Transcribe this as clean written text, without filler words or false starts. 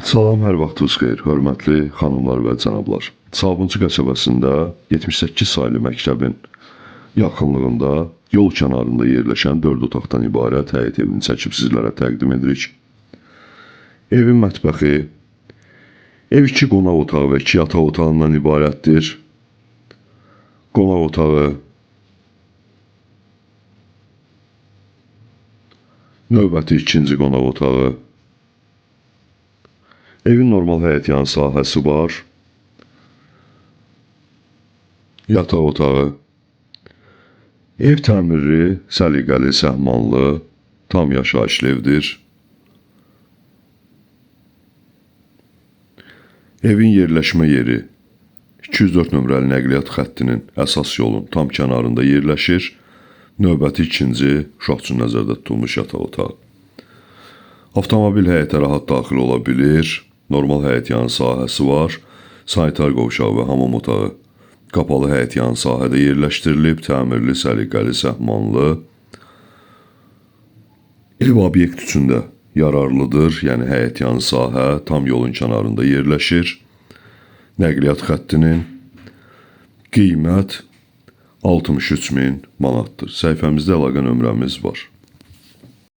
Salam, hər vaxtınız xeyir, hörmətli xanımlar və cənablar. Sabunçu qəsəbəsində 78 saylı məktəbin yaxınlığında yol kənarında yerləşən 4 otaqdan ibarət həyət evini çəkib sizlərə təqdim edirik. Evin mətbəxi, ev 2 qonaq otağı və 2 yataq otağından ibarətdir. Qonaq otağı, növbəti ikinci qonaq otağı, evin normal həyətyan sahəsi var, yataq otağı, ev təmirli, səliqəli, səhmanlı, tam yaşayışlı evdir. Evin yerləşmə yeri 204 nömrəli nəqliyyat xəttinin əsas yolun tam kənarında yerləşir. Növbəti ikinci uşaq üçün nəzərdə tutulmuş yataq otağı. Avtomobil həyətə rahat daxil ola bilir. Normal həyətyan sahəsi var. Sanitar qovşağı və hamam otağı qapalı həyətyan sahədə yerləşdirilib. Təmirli, səliqəli, səhmanlı. Ev obyekt üçün də yararlıdır. Yəni həyətyan sahə tam yolun kənarında yerləşir. Nəqliyyat xəttinin qiymət 63.000 manatdır. Səhifəmizdə əlaqə nömrəmiz var.